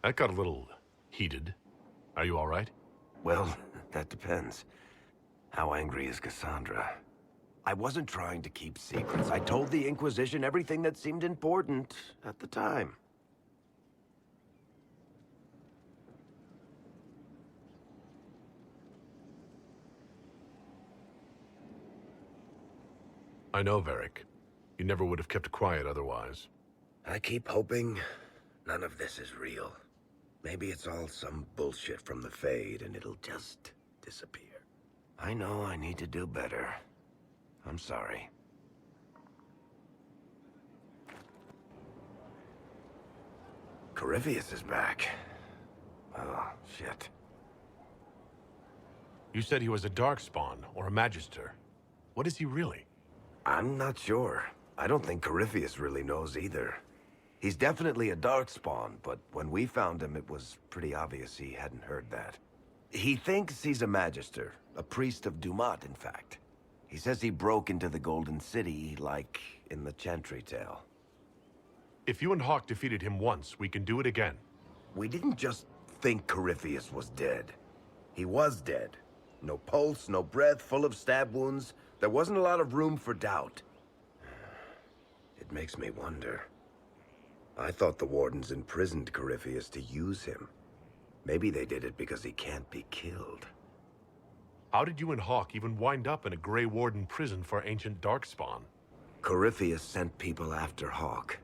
That got a little heated. Are you all right? Well, that depends. How angry is Cassandra? I wasn't trying to keep secrets. I told the Inquisition everything that seemed important at the time. I know, Varric. You never would have kept quiet otherwise. I keep hoping none of this is real. Maybe it's all some bullshit from the Fade and it'll just disappear. I know I need to do better. I'm sorry. Corypheus is back. Oh, shit. You said he was a Darkspawn, or a Magister. What is he really? I'm not sure. I don't think Corypheus really knows either. He's definitely a Darkspawn, but when we found him, it was pretty obvious he hadn't heard that. He thinks he's a Magister, a priest of Dumat, in fact. He says he broke into the Golden City, like in the Chantry tale. If you and Hawk defeated him once, we can do it again. We didn't just think Corypheus was dead. He was dead. No pulse, no breath, full of stab wounds. There wasn't a lot of room for doubt. It makes me wonder. I thought the Wardens imprisoned Corypheus to use him. Maybe they did it because he can't be killed. How did you and Hawk even wind up in a Grey Warden prison for ancient Darkspawn? Corypheus sent people after Hawk.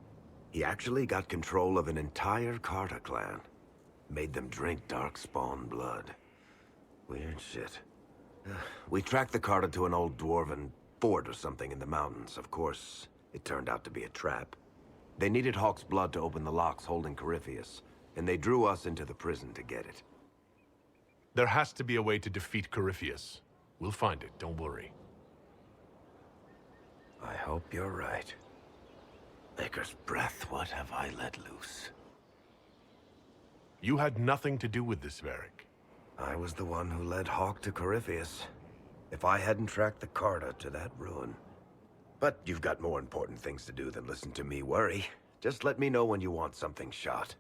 He actually got control of an entire Carta clan. Made them drink Darkspawn blood. Weird shit. We tracked the Carta to an old dwarven fort or something in the mountains. Of course, it turned out to be a trap. They needed Hawk's blood to open the locks holding Corypheus, and they drew us into the prison to get it. There has to be a way to defeat Corypheus. We'll find it, don't worry. I hope you're right. Maker's breath, what have I let loose? You had nothing to do with this, Varric. I was the one who led Hawk to Corypheus. If I hadn't tracked the Carta to that ruin. But you've got more important things to do than listen to me worry. Just let me know when you want something shot.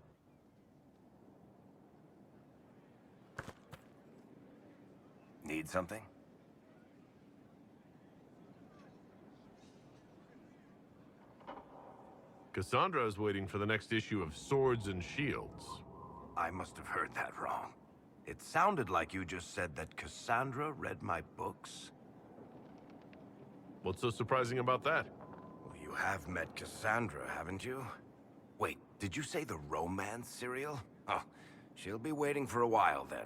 Need something? Cassandra is waiting for the next issue of Swords and Shields. I must have heard that wrong. It sounded like you just said that Cassandra read my books. What's so surprising about that? Well, you have met Cassandra, haven't you? Wait, did you say the romance serial? Oh, she'll be waiting for a while then.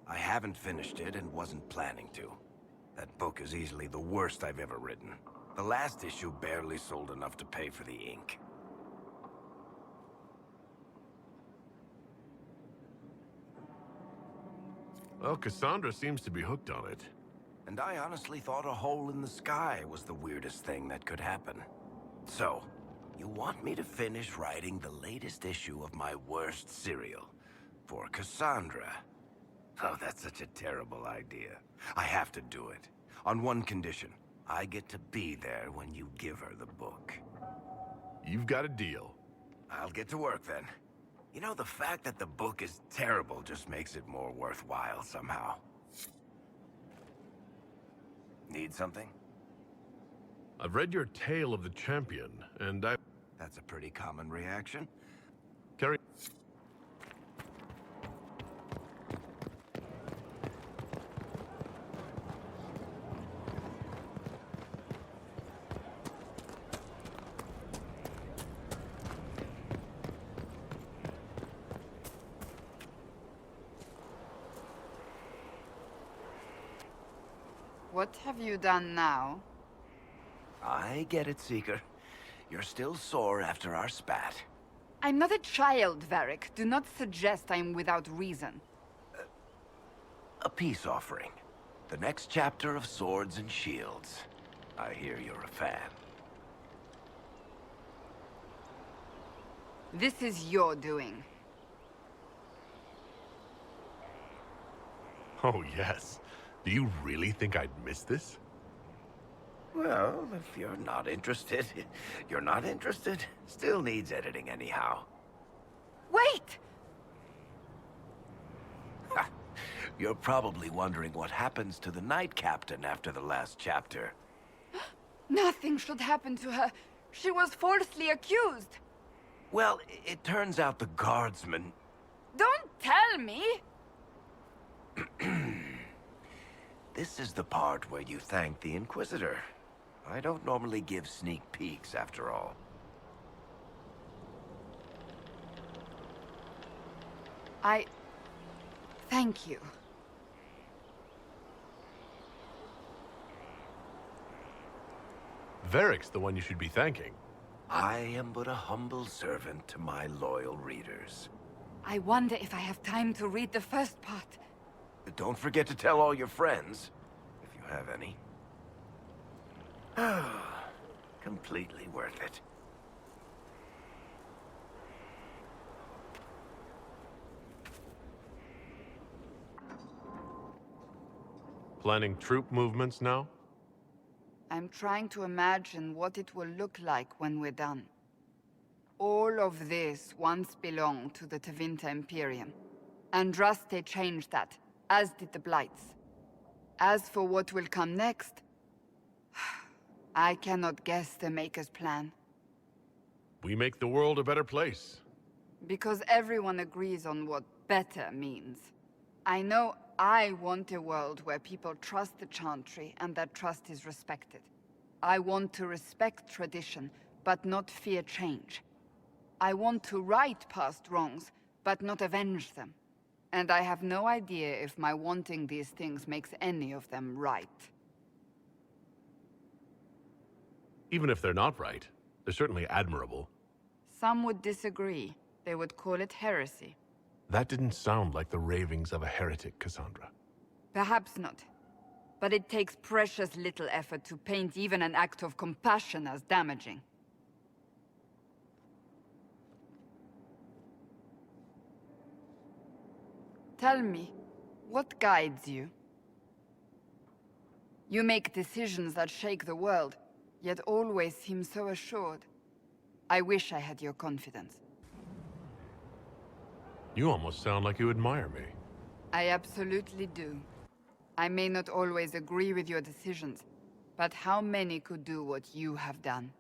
I haven't finished it and wasn't planning to. That book is easily the worst I've ever written. The last issue barely sold enough to pay for the ink. Well, Cassandra seems to be hooked on it. And I honestly thought a hole in the sky was the weirdest thing that could happen. So, you want me to finish writing the latest issue of my worst serial for Cassandra? Oh, that's such a terrible idea. I have to do it. On one condition. I get to be there when you give her the book. You've got a deal. I'll get to work then. You know, the fact that the book is terrible just makes it more worthwhile somehow. Need something? I've read your Tale of the Champion, and That's a pretty common reaction. Carry... What have you done now? I get it, Seeker. You're still sore after our spat. I'm not a child, Varric. Do not suggest I'm without reason. A peace offering. The next chapter of Swords and Shields. I hear you're a fan. This is your doing. Oh, yes. Do you really think I'd miss this? Well, if you're not interested, you're not interested. Still needs editing anyhow. Wait! You're probably wondering what happens to the Knight Captain after the last chapter. Nothing should happen to her. She was falsely accused. Well, it turns out the guardsman... Don't tell me! This is the part where you thank the Inquisitor. I don't normally give sneak peeks, after all. Thank you. Varric's the one you should be thanking. I am but a humble servant to my loyal readers. I wonder if I have time to read the first part. Don't forget to tell all your friends, if you have any. Completely worth it. Planning troop movements now? I'm trying to imagine what it will look like when we're done. All of this once belonged to the Tevinter Imperium. Andraste changed that, as did the Blights. As for what will come next, I cannot guess the Maker's plan. We make the world a better place. Because everyone agrees on what better means. I know I want a world where people trust the Chantry and that trust is respected. I want to respect tradition, but not fear change. I want to right past wrongs, but not avenge them. And I have no idea if my wanting these things makes any of them right. Even if they're not right, they're certainly admirable. Some would disagree. They would call it heresy. That didn't sound like the ravings of a heretic, Cassandra. Perhaps not. But it takes precious little effort to paint even an act of compassion as damaging. Tell me, what guides you? You make decisions that shake the world, yet always seem so assured. I wish I had your confidence. You almost sound like you admire me. I absolutely do. I may not always agree with your decisions, but how many could do what you have done?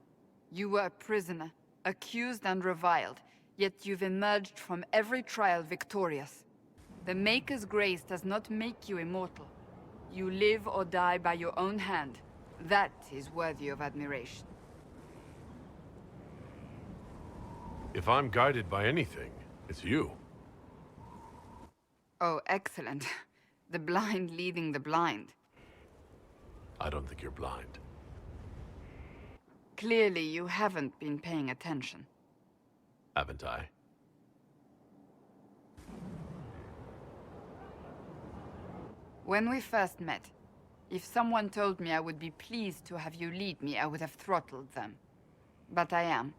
You were a prisoner, accused and reviled, yet you've emerged from every trial victorious. The Maker's grace does not make you immortal. You live or die by your own hand. That is worthy of admiration. If I'm guided by anything, it's you. Oh, excellent. The blind leading the blind. I don't think you're blind. Clearly, you haven't been paying attention. Haven't I? When we first met, if someone told me I would be pleased to have you lead me, I would have throttled them. But I am.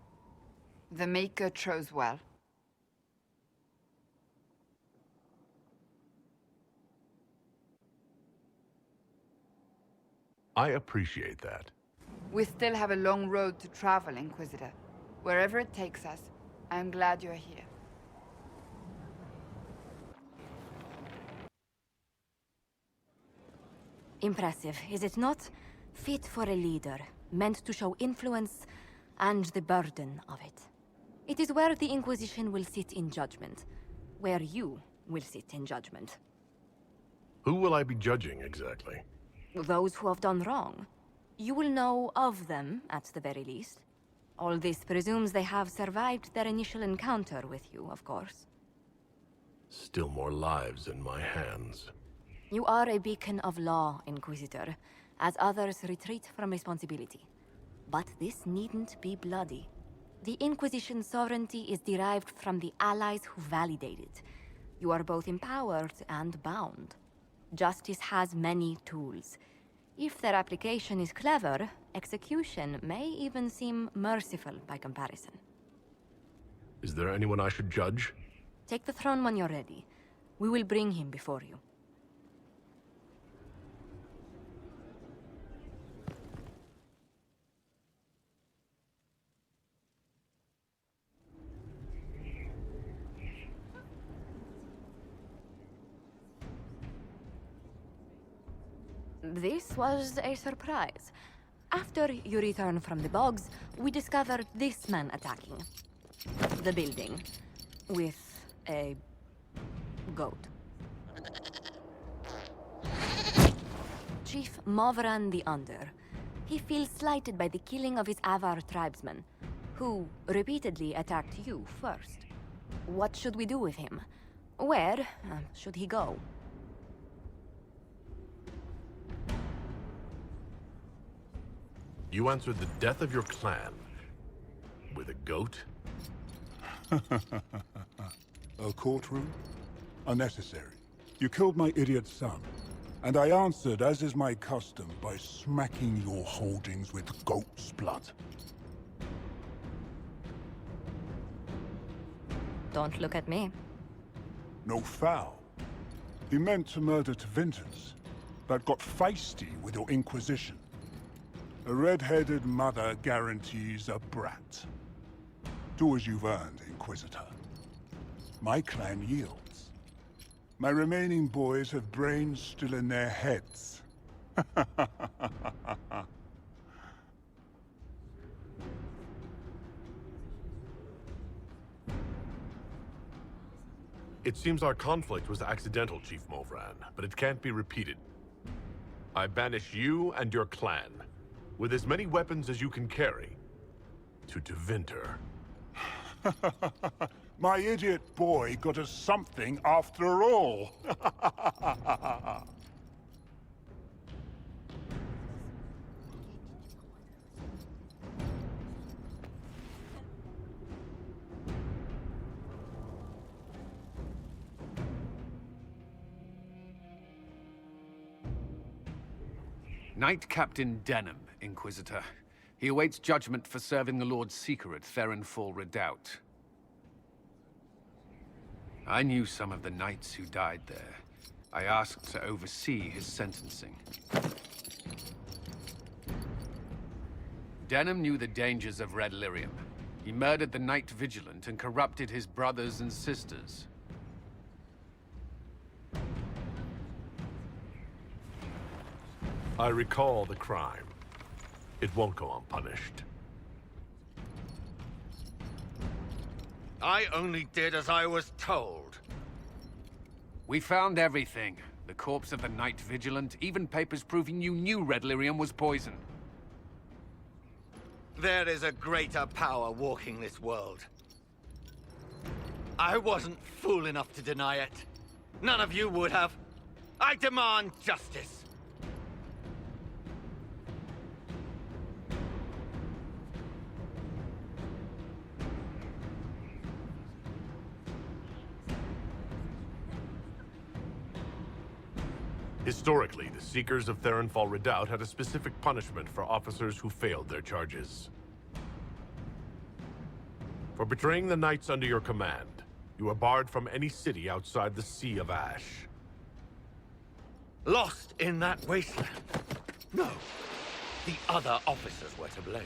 The Maker chose well. I appreciate that. We still have a long road to travel, Inquisitor. Wherever it takes us, I'm glad you're here. Impressive, is it not? Fit for a leader, meant to show influence and the burden of it. It is where the Inquisition will sit in judgment. Where you will sit in judgment. Who will I be judging, exactly? Those who have done wrong. You will know of them, at the very least. All this presumes they have survived their initial encounter with you, of course. Still more lives in my hands. You are a beacon of law, Inquisitor, as others retreat from responsibility. But this needn't be bloody. The Inquisition's sovereignty is derived from the allies who validate it. You are both empowered and bound. Justice has many tools. If their application is clever, execution may even seem merciful by comparison. Is there anyone I should judge? Take the throne when you're ready. We will bring him before you. This was a surprise. After you return from the bogs, we discovered this man attacking the building with a goat. Chief Movran the Under. He feels slighted by the killing of his Avar tribesmen, who repeatedly attacked you first. What should we do with him? Where should he go? You answered the death of your clan with a goat? A courtroom? Unnecessary. You killed my idiot son, and I answered, as is my custom, by smacking your holdings with goat's blood. Don't look at me. No foul. He meant to murder to vengeance, but got feisty with your Inquisition. A red-headed mother guarantees a brat. Do as you've earned, Inquisitor. My clan yields. My remaining boys have brains still in their heads. It seems our conflict was accidental, Chief Movran, but it can't be repeated. I banish you and your clan, with as many weapons as you can carry, to Tevinter. My idiot boy got us something after all. Knight Captain Denham, Inquisitor. He awaits judgment for serving the Lord Seeker at Therenfall Redoubt. I knew some of the knights who died there. I asked to oversee his sentencing. Denham knew the dangers of Red Lyrium. He murdered the Knight Vigilant and corrupted his brothers and sisters. I recall the crime. It won't go unpunished. I only did as I was told. We found everything. The corpse of the Knight Vigilant, even papers proving you knew Red Lyrium was poison. There is a greater power walking this world. I wasn't fool enough to deny it. None of you would have. I demand justice. Historically, the Seekers of Therenfall Redoubt had a specific punishment for officers who failed their charges. For betraying the knights under your command, you are barred from any city outside the Sea of Ash. Lost in that wasteland. No, the other officers were to blame.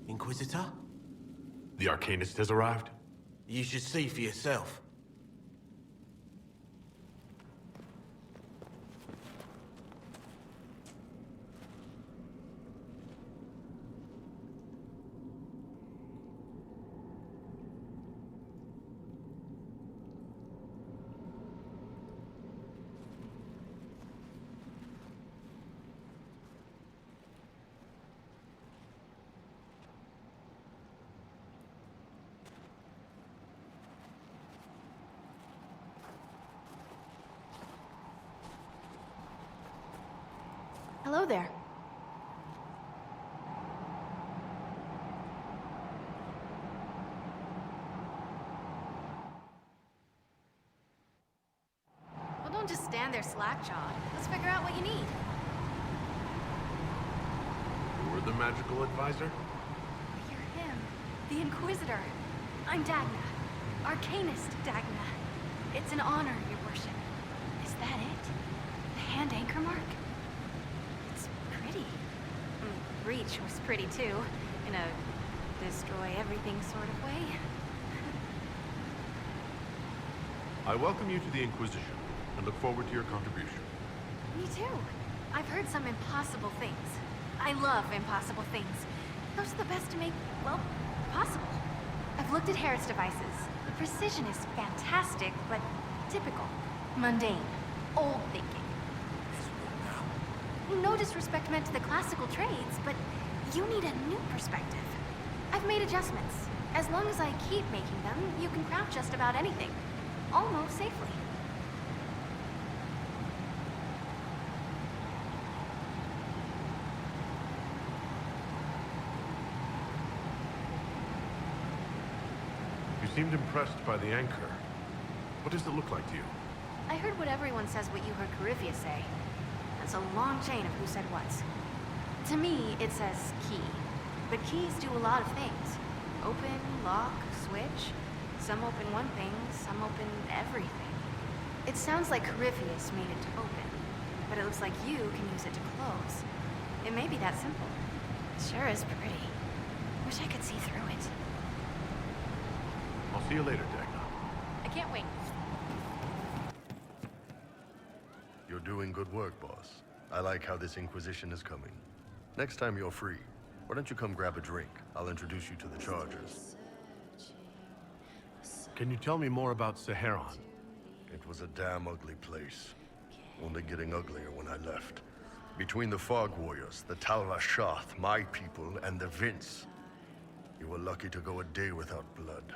Inquisitor? The Arcanist has arrived? You should see for yourself. Hello there. Well, don't just stand there slack-jawed. Let's figure out what you need. You were the magical advisor? You're him, the Inquisitor. I'm Dagna, Arcanist Dagna. It's an honor, your worship. Is that it? The hand anchor mark? It's Breach was pretty too, in a destroy everything sort of way. I welcome you to the Inquisition, and look forward to your contribution. Me too. I've heard some impossible things. I love impossible things. Those are the best to make, well, possible. I've looked at Harris devices. The precision is fantastic, but typical. Mundane. Old thinking. No disrespect meant to the classical trades, but you need a new perspective. I've made adjustments. As long as I keep making them, you can craft just about anything. Almost safely. You seemed impressed by the anchor. What does it look like to you? I heard what everyone says what you heard Carifia say. That's a long chain of who said what's. To me, it says key. But keys do a lot of things. Open, lock, switch. Some open one thing, some open everything. It sounds like Carifius made it to open, but it looks like you can use it to close. It may be that simple. It sure is pretty. Wish I could see through it. I'll see you later, Dagna. I can't wait. You're doing good work, boss. I like how this Inquisition is coming. Next time you're free, why don't you come grab a drink? I'll introduce you to the Chargers. Can you tell me more about Saharon? It was a damn ugly place. Only getting uglier when I left. Between the Fog Warriors, the Talva Shath, my people, and the Vince. You were lucky to go a day without blood.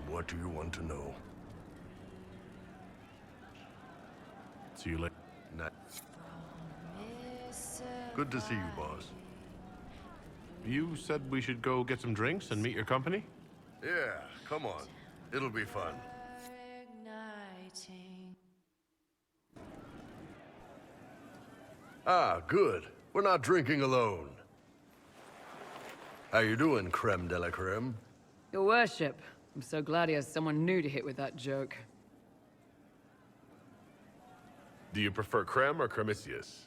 What do you want to know? See you later. Good to see you, boss. You said we should go get some drinks and meet your company? Yeah, come on. It'll be fun. Ah, good. We're not drinking alone. How you doing, creme de la creme? Your worship. I'm so glad he has someone new to hit with that joke. Do you prefer Creme or Cremisius?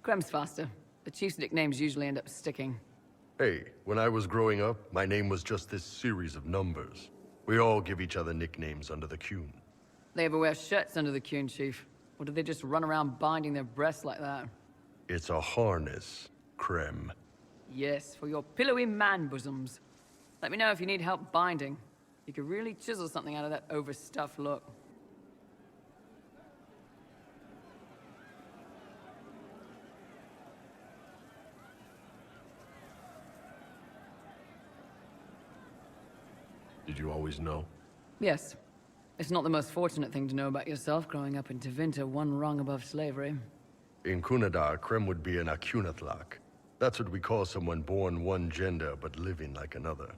Crem's faster. The chief's nicknames usually end up sticking. Hey, when I was growing up, my name was just this series of numbers. We all give each other nicknames under the Qun. They ever wear shirts under the Qun, Chief? Or do they just run around binding their breasts like that? It's a harness, creme. Yes, for your pillowy man bosoms. Let me know if you need help binding. You could really chisel something out of that overstuffed look. Did you always know? Yes. It's not the most fortunate thing to know about yourself growing up in Tevinter, one rung above slavery. In Kunadar, creme would be an Akunatlak. That's what we call someone born one gender but living like another.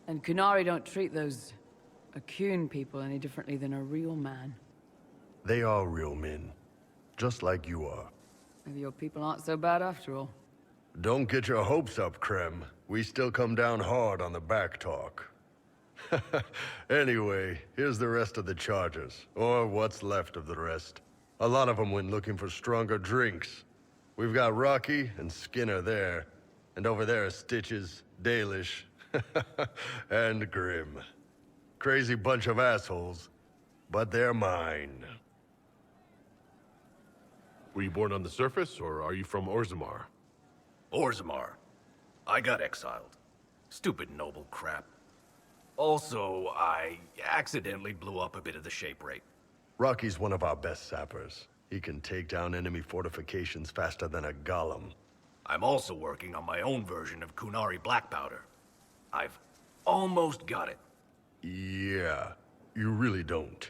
And Kunari don't treat those Akun people any differently than a real man. They are real men, just like you are. Maybe your people aren't so bad after all. Don't get your hopes up, Creme. We still come down hard on the back talk. Anyway, here's the rest of the Chargers, or what's left of the rest. A lot of them went looking for stronger drinks. We've got Rocky and Skinner there, and over there are Stitches, Dalish, and Grim. Crazy bunch of assholes, but they're mine. Were you born on the surface, or are you from Orzammar? Orzammar. I got exiled. Stupid noble crap. Also, I accidentally blew up a bit of the shape rate. Rocky's one of our best sappers. He can take down enemy fortifications faster than a golem. I'm also working on my own version of Kunari black powder. I've almost got it. Yeah, you really don't.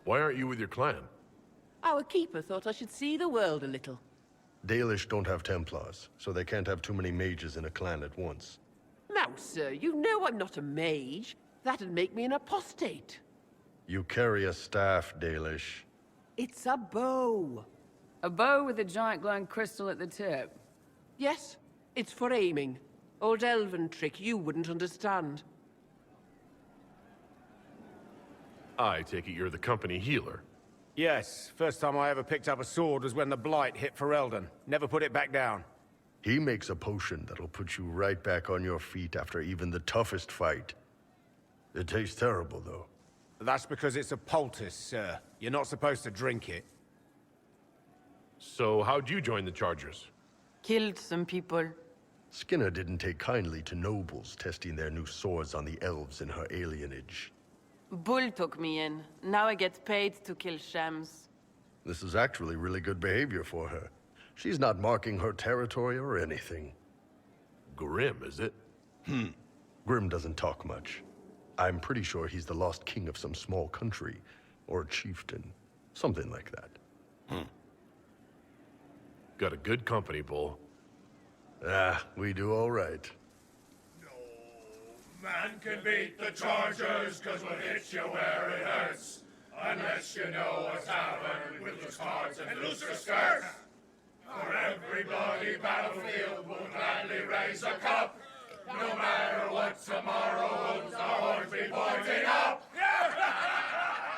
Why aren't you with your clan? Our keeper thought I should see the world a little. Dalish don't have Templars, so they can't have too many mages in a clan at once. Now, sir, you know I'm not a mage. That'd make me an apostate. You carry a staff, Dalish. It's a bow. A bow with a giant glowing crystal at the tip. Yes, it's for aiming. Old elven trick you wouldn't understand. I take it you're the company healer. Yes, first time I ever picked up a sword was when the Blight hit Ferelden. Never put it back down. He makes a potion that'll put you right back on your feet after even the toughest fight. It tastes terrible, though. That's because it's a poultice, sir. You're not supposed to drink it. So how'd you join the Chargers? Killed some people. Skinner didn't take kindly to nobles testing their new swords on the elves in her alienage. Bull took me in. Now I get paid to kill shams. This is actually really good behavior for her. She's not marking her territory or anything. Grim, is it? Grim doesn't talk much. I'm pretty sure he's the lost king of some small country, or chieftain. Something like that. Got a good company, Bull. We do all right. Man can beat the Chargers, cause we'll hit you where it hurts. Unless you know what's happened with loose cards and looser skirts. For every bloody battlefield, we'll gladly raise a cup. No matter what tomorrow holds, our horns be pointing up.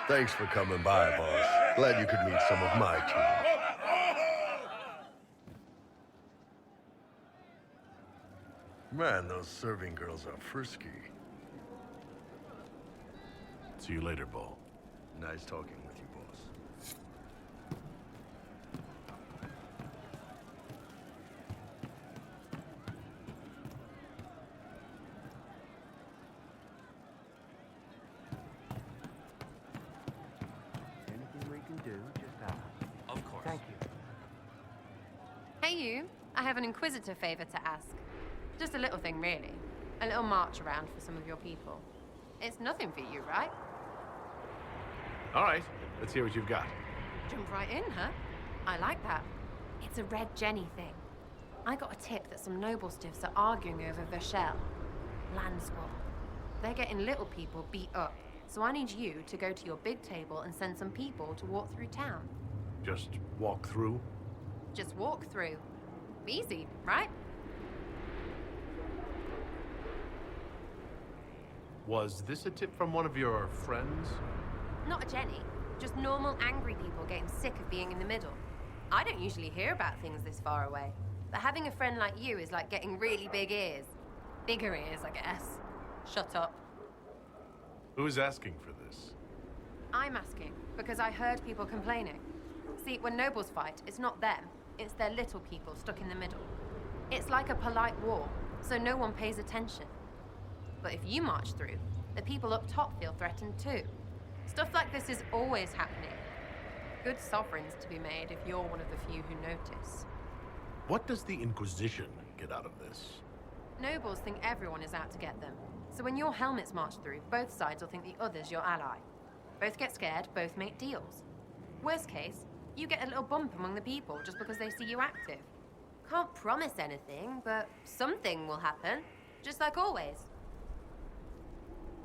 Thanks for coming by, boss. Glad you could meet some of my team. Man, those serving girls are frisky. See you later, Bull. Nice talking with you, boss. Anything we can do, just ask. Of course. Thank you. Hey you, I have an Inquisitor favor to ask. Just a little thing, really. A little march around for some of your people. It's nothing for you, right? All right, let's hear what you've got. Jump right in, huh? I like that. It's a Red Jenny thing. I got a tip that some noble stiffs are arguing over Verschel. Land squabble. They're getting little people beat up. So I need you to go to your big table and send some people to walk through town. Just walk through? Just walk through. Easy, right? Was this a tip from one of your friends? Not a Jenny. Just normal angry people getting sick of being in the middle. I don't usually hear about things this far away. But having a friend like you is like getting really big ears. Bigger ears, I guess. Shut up. Who's asking for this? I'm asking because I heard people complaining. See, when nobles fight, it's not them. It's their little people stuck in the middle. It's like a polite war, so no one pays attention. But if you march through, the people up top feel threatened too. Stuff like this is always happening. Good sovereigns to be made if you're one of the few who notice. What does the Inquisition get out of this? Nobles think everyone is out to get them. So when your helmets march through, both sides will think the other's your ally. Both get scared, both make deals. Worst case, you get a little bump among the people just because they see you active. Can't promise anything, but something will happen. Just like always.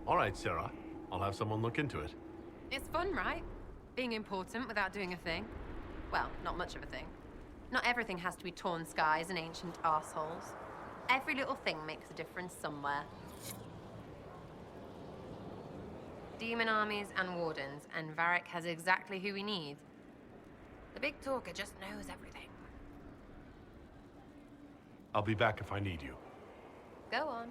All right, Sarah. I'll have someone look into it. It's fun, right? Being important without doing a thing. Well, not much of a thing. Not everything has to be torn skies and ancient arseholes. Every little thing makes a difference somewhere. Demon armies and wardens, and Varric has exactly who we need. The big talker just knows everything. I'll be back if I need you. Go on.